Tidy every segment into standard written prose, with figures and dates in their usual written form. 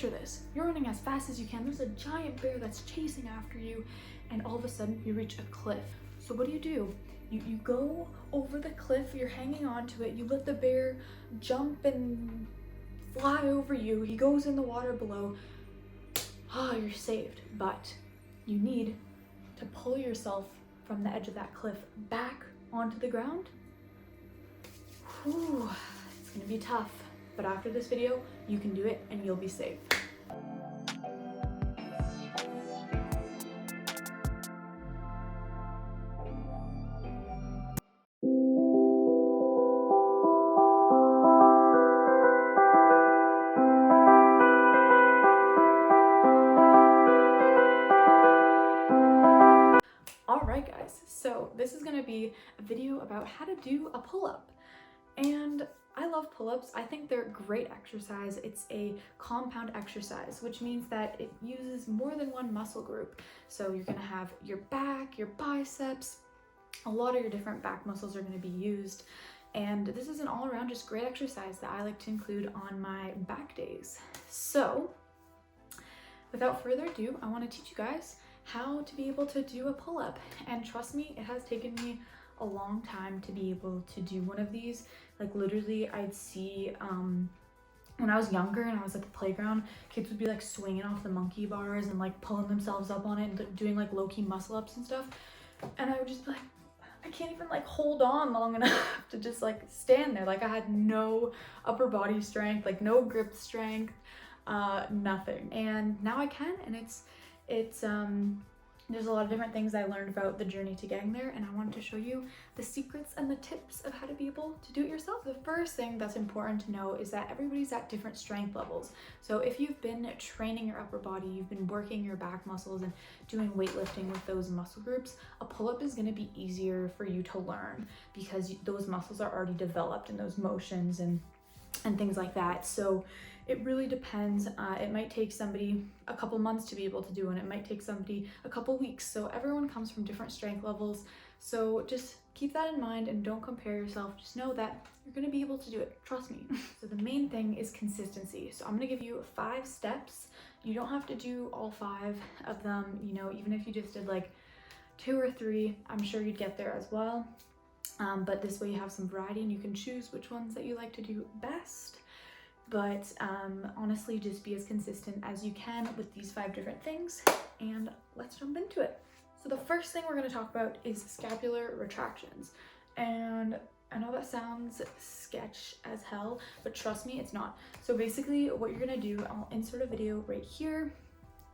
picture this. You're running as fast as you can. There's a giant bear that's chasing after you, and all of a sudden you reach a cliff. So what do? You go over the cliff, you're hanging onto it, you let the bear jump and fly over you. He goes in the water below. Ah, you're saved. But you need to pull yourself from the edge of that cliff back onto the ground. Whew, it's gonna be tough. But after this video, you can do it and you'll be safe. Alright guys, so this is going to be a video about how to do a pull-up. And I love pull-ups. I think they're a great exercise. It's a compound exercise, which means that it uses more than one muscle group. So you're going to have your back, your biceps, a lot of your different back muscles are going to be used. And this is an all-around just great exercise that I like to include on my back days. So without further ado, I want to teach you guys how to be able to do a pull-up. And trust me, it has taken me a long time to be able to do one of these. Like literally I'd see when I was younger and I was at the playground, kids would be like swinging off the monkey bars and like pulling themselves up on it and doing like low-key muscle ups and stuff, and I would just be like, I can't even like hold on long enough to just like stand there. Like I had no upper body strength, like no grip strength, nothing. And now I can, and it's there's a lot of different things I learned about the journey to getting there, and I wanted to show you the secrets and the tips of how to be able to do it yourself. The first thing that's important to know is that everybody's at different strength levels. So if you've been training your upper body, you've been working your back muscles and doing weightlifting with those muscle groups, a pull-up is going to be easier for you to learn because those muscles are already developed in those motions and things like that. So it really depends. It might take somebody a couple months to be able to do, and it might take somebody a couple weeks. So everyone comes from different strength levels. So just keep that in mind and don't compare yourself. Just know that you're gonna be able to do it, trust me. So the main thing is consistency. So I'm gonna give you 5 steps. You don't have to do all 5 of them, you know, even if you just did like 2 or 3, I'm sure you'd get there as well. But this way you have some variety and you can choose which ones that you like to do best. But honestly, just be as consistent as you can with these 5 different things, and let's jump into it. So the first thing we're going to talk about is scapular retractions. And I know that sounds sketch as hell, but trust me, it's not. So basically what you're going to do, I'll insert a video right here.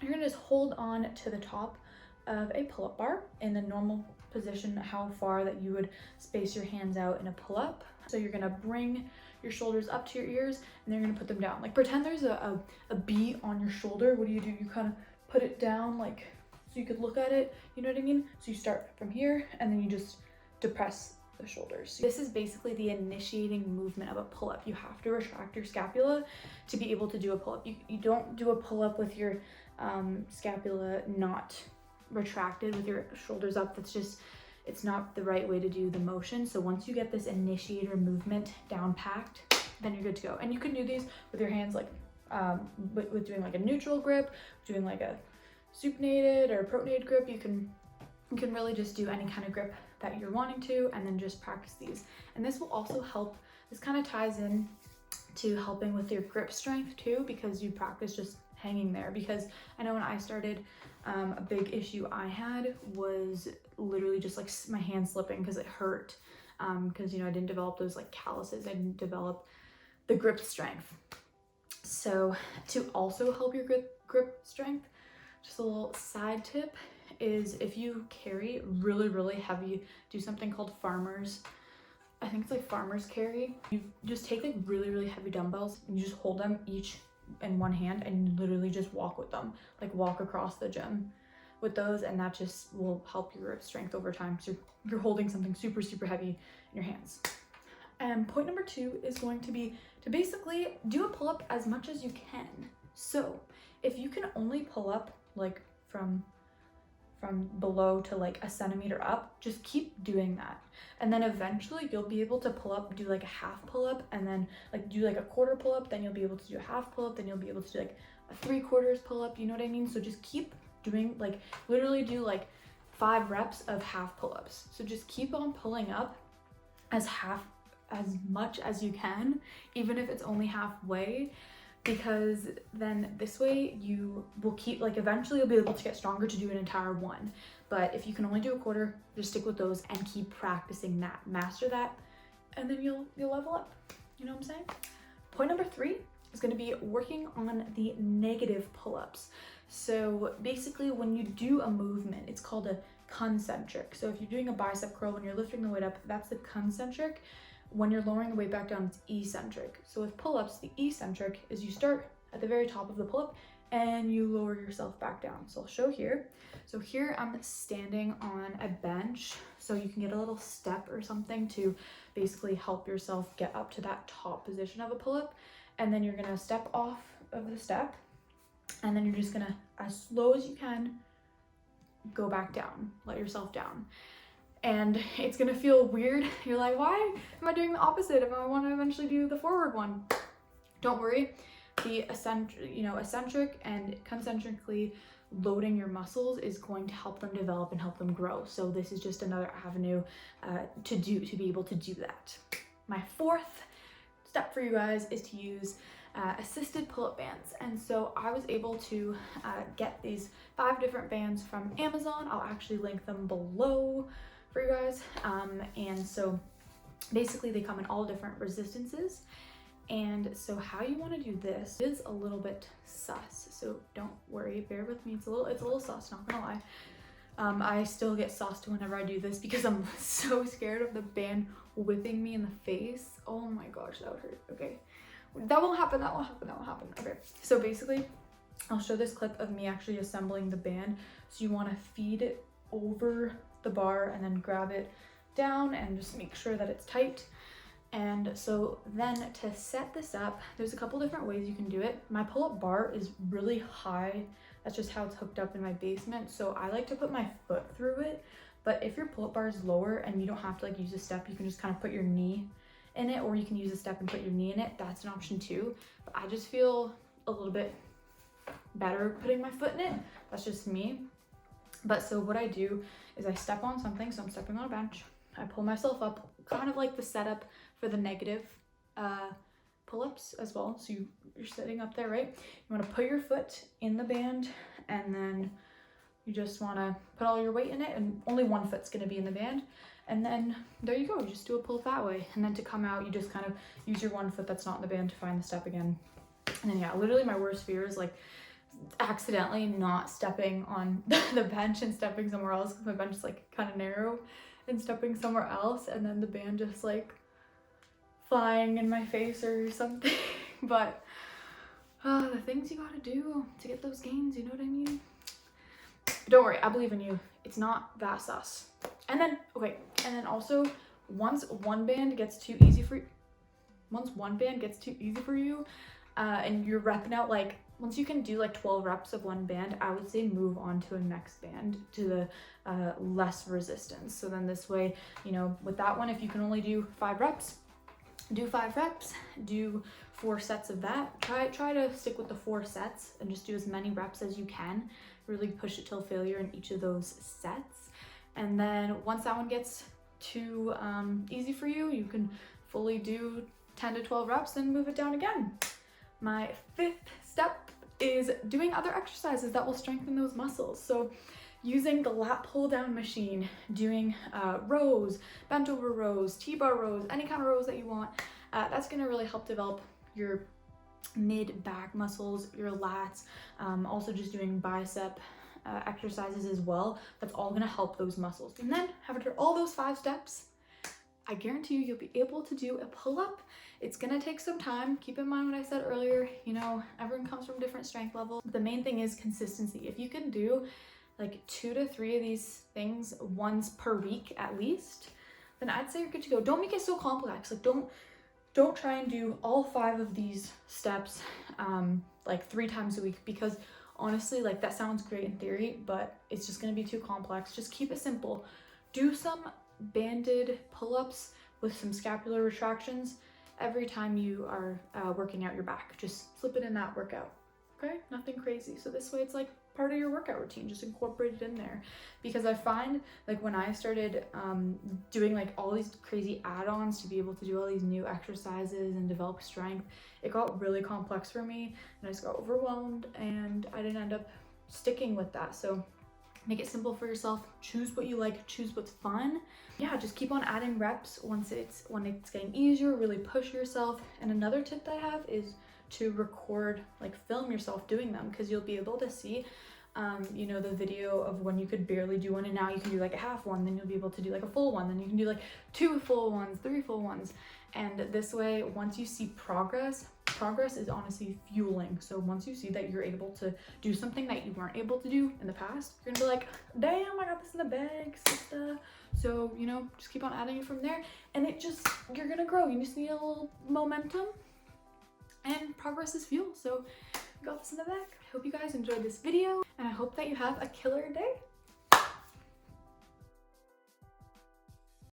You're going to just hold on to the top of a pull-up bar in the normal position, how far that you would space your hands out in a pull-up. So you're going to bring your shoulders up to your ears, and then you're gonna put them down. Like pretend there's a bee on your shoulder. What do? You kind of put it down like so you could look at it, you know what I mean? So you start from here and then you just depress the shoulders. This is basically the initiating movement of a pull-up. You have to retract your scapula to be able to do a pull-up. You don't do a pull-up with your scapula not retracted with your shoulders up. That's just, it's not the right way to do the motion. So once you get this initiator movement down packed, then you're good to go. And you can do these with your hands, like with doing like a neutral grip, doing like a supinated or protonated grip. You can really just do any kind of grip that you're wanting to, and then just practice these. And this will also help, this kind of ties in to helping with your grip strength too, because you practice just hanging there. Because I know when I started, a big issue I had was literally just like my hand slipping because it hurt, because you know I didn't develop those like calluses, I didn't develop the grip strength. So to also help your grip strength, just a little side tip is if you carry really heavy, do something called farmers, I think it's like farmers carry. You just take like really heavy dumbbells and you just hold them each in one hand and you literally just walk with them, like walk across the gym with those, and that just will help your grip strength over time. So you're holding something super heavy in your hands. And point number 2 is going to be to basically do a pull-up as much as you can. So if you can only pull up like from below to like a centimeter up, just keep doing that. And then eventually you'll be able to pull up, do like a half pull up, and then like do like a quarter pull up, then you'll be able to do a half pull up, then you'll be able to do like a 3/4 pull-up, you know what I mean? So just keep doing, like, literally do like 5 reps of half pull-ups. So just keep on pulling up as much as you can, even if it's only halfway, because then this way you will keep, like, eventually you'll be able to get stronger to do an entire one. But if you can only do a quarter, just stick with those and keep practicing that, master that, and then you'll level up. You know what I'm saying? Point number 3 is going to be working on the negative pull-ups. So basically when you do a movement, it's called a concentric. So if you're doing a bicep curl, when you're lifting the weight up, that's the concentric. When you're lowering the weight back down, it's eccentric. So with pull-ups, the eccentric is you start at the very top of the pull-up and you lower yourself back down. So I'll show here. So here I'm standing on a bench, so you can get a little step or something to basically help yourself get up to that top position of a pull-up. And then you're gonna step off of the step, and then you're just gonna, as slow as you can, go back down, let yourself down. And it's gonna feel weird. You're like, why am I doing the opposite if I want to eventually do the forward one? Don't worry. The eccentric and concentrically loading your muscles is going to help them develop and help them grow. So this is just another avenue to be able to do that. My 4th step for you guys is to use assisted pull-up bands. And so I was able to get these 5 different bands from Amazon. I'll actually link them below for you guys. And so basically they come in all different resistances. And so how you want to do this is a little bit sus, so don't worry, bear with me. It's a little sus, not gonna lie. I still get sauced whenever I do this because I'm so scared of the band whipping me in the face. Oh my gosh, that would hurt. Okay, that won't happen. Okay, so basically I'll show this clip of me actually assembling the band. So you want to feed it over the bar and then grab it down and just make sure that it's tight. And so then to set this up, there's a couple different ways you can do it. My pull-up bar is really high. That's just how it's hooked up in my basement. So I like to put my foot through it. But if your pull-up bar is lower and you don't have to like use a step, you can just kind of put your knee in it, or you can use a step and put your knee in it. That's an option too. But I just feel a little bit better putting my foot in it. That's just me. But so what I do is I step on something. So I'm stepping on a bench. I pull myself up, kind of like the setup for the negative pull-ups as well. So you're sitting up there, right? You want to put your foot in the band, and then you just want to put all your weight in it, and only one foot's going to be in the band. And then there you go, you just do a pull that way. And then to come out, you just kind of use your one foot that's not in the band to find the step again. And then yeah, literally my worst fear is like accidentally not stepping on the bench and stepping somewhere else, because my bench is like kind of narrow, and stepping somewhere else and then the band just like flying in my face or something. But the things you gotta do to get those gains, you know what I mean? But don't worry, I believe in you. It's not that sus. And then, okay, and then also once one band gets too easy for you, and you're repping out, like once you can do like 12 reps of one band, I would say move on to a next band to the less resistance. So then this way, you know, with that one, if you can only do 5 reps, do 5 reps, do 4 sets of that. Try to stick with the 4 sets and just do as many reps as you can. Really push it till failure in each of those sets. And then once that one gets too easy for you, you can fully do 10 to 12 reps and move it down again. My 5th step is doing other exercises that will strengthen those muscles. So using the lat pull down machine, doing rows, bent over rows, T-bar rows, any kind of rows that you want, that's gonna really help develop your mid back muscles, your lats, also just doing bicep exercises as well. That's all gonna help those muscles. And then after all those 5 steps, I guarantee you, you'll be able to do a pull-up. It's gonna take some time. Keep in mind what I said earlier, you know, everyone comes from different strength levels. The main thing is consistency. If you can do like 2 to 3 of these things once per week at least, then I'd say you're good to go. Don't make it so complex. Like don't try and do all 5 of these steps like 3 times a week, because honestly, like that sounds great in theory, but it's just gonna be too complex. Just keep it simple. Do some banded pull-ups with some scapular retractions every time you are working out your back. Just slip it in that workout. okay? Nothing crazy. So this way it's like part of your workout routine, just incorporate it in there. Because I find like when I started doing like all these crazy add-ons to be able to do all these new exercises and develop strength, it got really complex for me and I just got overwhelmed and I didn't end up sticking with that. So make it simple for yourself, choose what you like, choose what's fun. Yeah, just keep on adding reps when it's getting easier, really push yourself. And another tip that I have is to record, like film yourself doing them, because you'll be able to see you know, the video of when you could barely do one and now you can do like a half one, then you'll be able to do like a full one, then you can do like 2 full ones, 3 full ones. And this way, once you see progress is honestly fueling. So once you see that you're able to do something that you weren't able to do in the past, you're gonna be like, damn, I got this in the bag, sister. So, you know, just keep on adding it from there and you're gonna grow. You just need a little momentum and progress is fuel. So got this in the bag. I hope you guys enjoyed this video and I hope that you have a killer day.